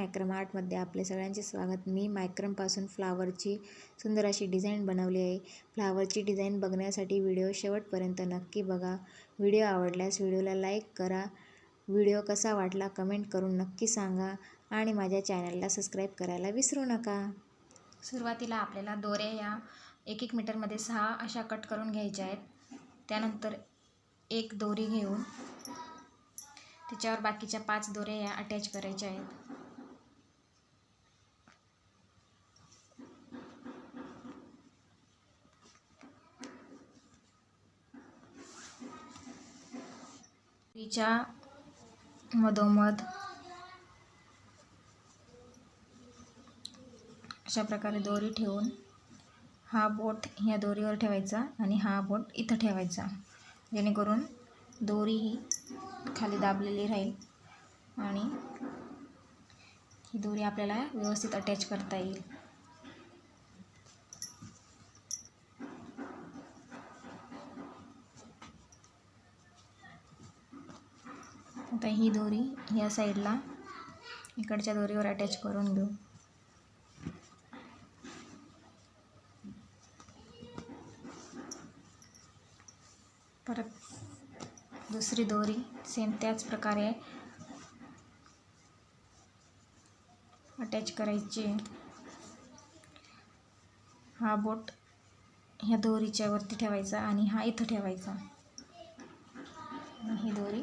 मायक्रम आर्टमध्ये आपले सगळ्यांचे स्वागत। मी मायक्रमपासून फ्लावरची सुंदर अशी डिझाईन बनवली आहे। फ्लावरची डिझाईन बघण्यासाठी व्हिडिओ शेवटपर्यंत नक्की बघा। व्हिडिओ आवडल्यास व्हिडिओला लाईक करा। व्हिडिओ कसा वाटला कमेंट करून नक्की सांगा आणि माझ्या चॅनलला सबस्क्राईब करायला विसरू नका। सुरुवातीला आपल्याला दोऱ्या या 1-1 मीटरमध्ये 6 अशा कट करून घ्यायच्या आहेत। त्यानंतर एक दोरी घेऊन त्याच्यावर बाकीच्या 5 दोऱ्या या अटॅच करायच्या आहेत। दोरीच्या मधोमध अशा प्रकारे दोरी ठेवून हा बोट या दोरीवर ठेवायचा आणि हा बोट इथं ठेवायचा, जेणेकरून दोरी ही खाली दाबलेली राहील आणि ही दोरी आपल्याला व्यवस्थित अटॅच करता येईल। आता ही दोरी या साईडला इकडच्या दोरीवर अटॅच करून घेऊ। परत दुसरी दोरी सेम त्याच प्रकारे अटॅच करायची। हा बोट ह्या दोरीच्या वरती ठेवायचा आणि हा इथं ठेवायचा। ही दोरी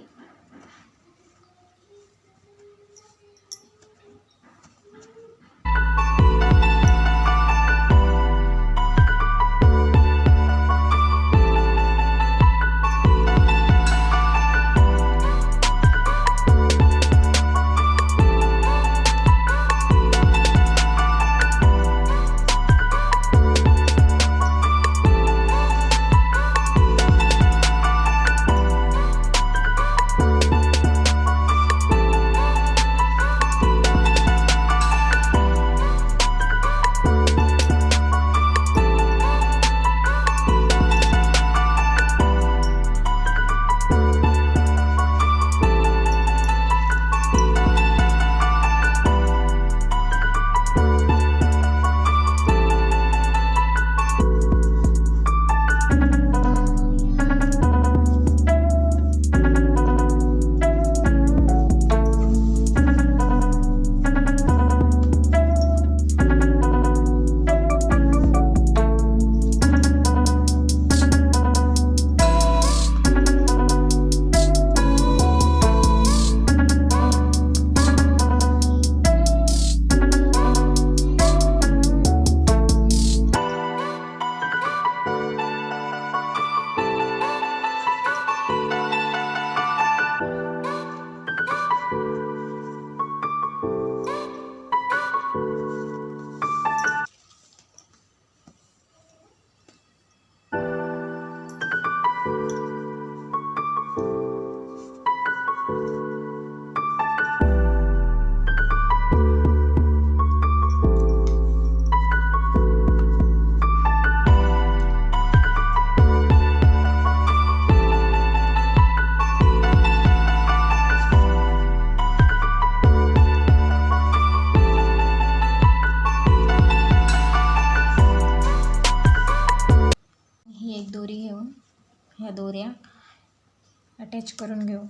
दोरी घेऊन ह्या दोऱ्या अटॅच करून घेऊ।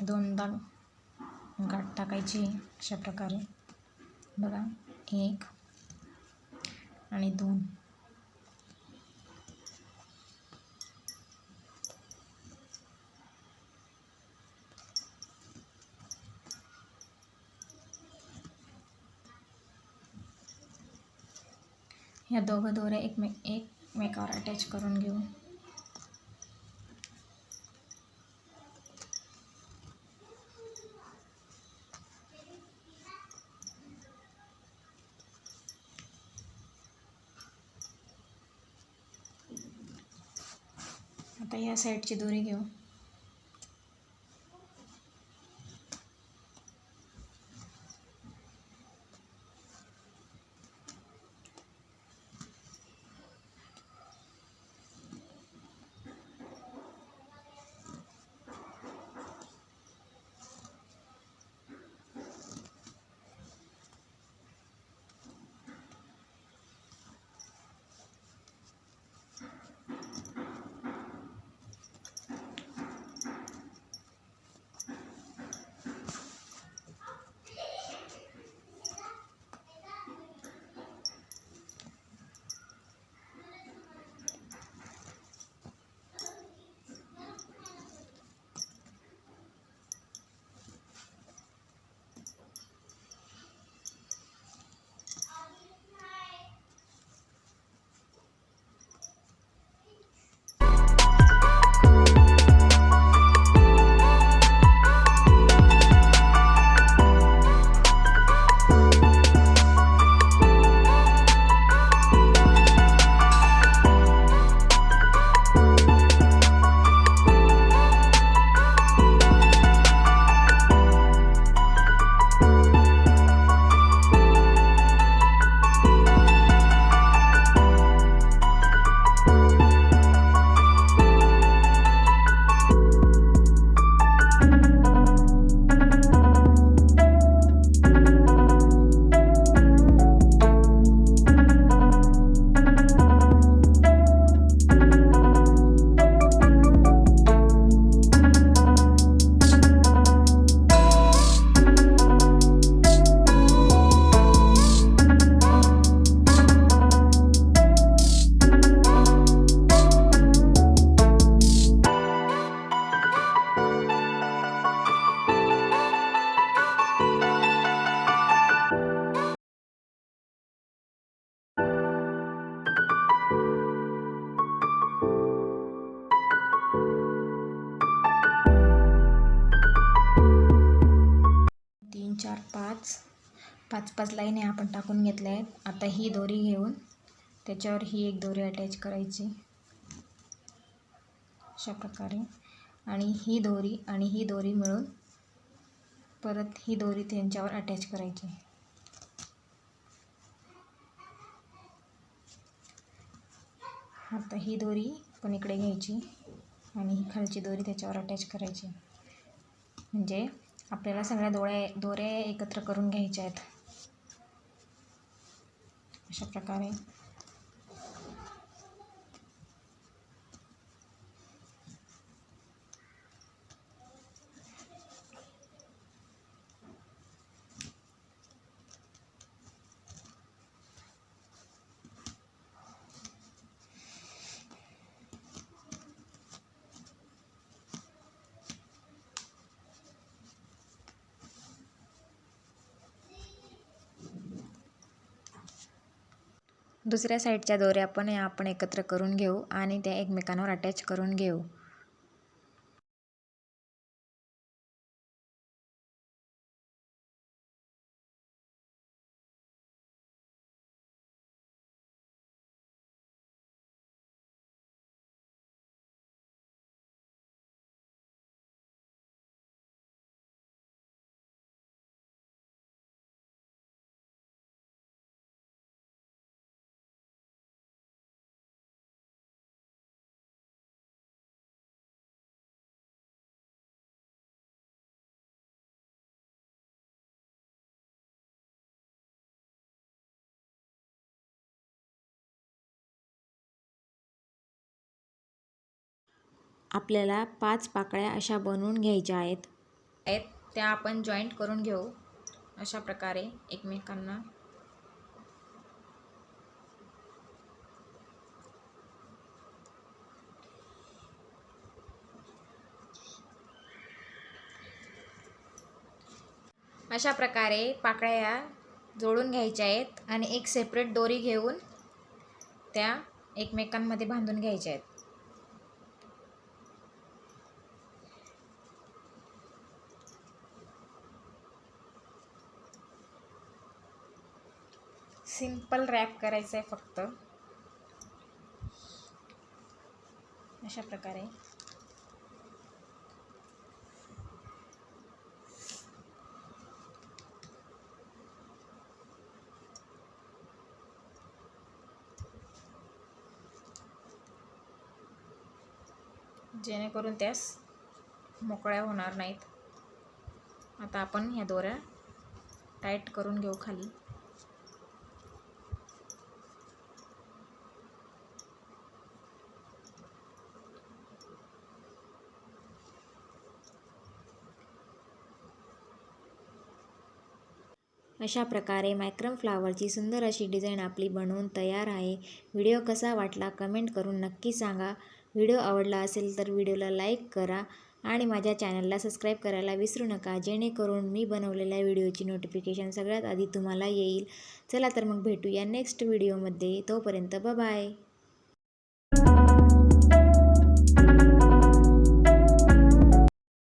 दोनदा गाठ टाकायची अशा प्रकारे, बघा 1 आणि 2। ह्या दोघं दोऱ्या एकमेकावर अटॅच करून घेऊ। आता या साईडची दोरी घेऊ। पाच लाईनी आपण टाकून घेतल्या आहेत. आता ही दोरी घेऊन त्याच्यावर ही एक दोरी अटॅच करायची अशा प्रकारे, आणि ही दोरी मिळून परत ही दोरी त्यांच्यावर अटॅच करायची. आता ही दोरी पण इकडे घ्यायची आणि ही खालची दोरी त्याच्यावर अटॅच करायची. म्हणजे आपल्याला सगळ्या दोऱ्या एकत्र करून घ्यायच्या आहेत अशा प्रकारे. दुसऱ्या साईडच्या दोऱ्या पण आपण एकत्र करून घेऊ आणि त्या एकमेकांवर अटॅच करून घेऊ. आपल्याला 5 पाकळ्या अशा बनवून घ्यायच्या आहेत. त्या आपण जॉईंट करून घेऊ अशा प्रकारे एकमेकांना. अशा प्रकारे पाकळ्या जोडून घ्यायच्या आहेत आणि एक सेपरेट दोरी घेऊन त्या एकमेकांमध्ये बांधून घ्यायच्या आहेत. सिंपल रॅप करायचं आहे फक्त अशा प्रकारे. जेणेकरून त्यास मोकळ्या होणार नाहीत. आता आपण ह्या दोऱ्या टाईट करून घेऊ खाली. अशा प्रकारे मायक्रम फ्लावरची सुंदर अशी डिझाईन आपली बनवून तयार आहे. व्हिडिओ कसा वाटला कमेंट करून नक्की सांगा. व्हिडिओ आवडला असेल तर व्हिडिओला लाईक करा आणि माझ्या चॅनलला सबस्क्राईब करायला विसरू नका, जेणेकरून मी बनवलेल्या व्हिडिओची नोटिफिकेशन सगळ्यात आधी तुम्हाला येईल. चला तर मग भेटूया नेक्स्ट व्हिडिओमध्ये. तोपर्यंत बाय.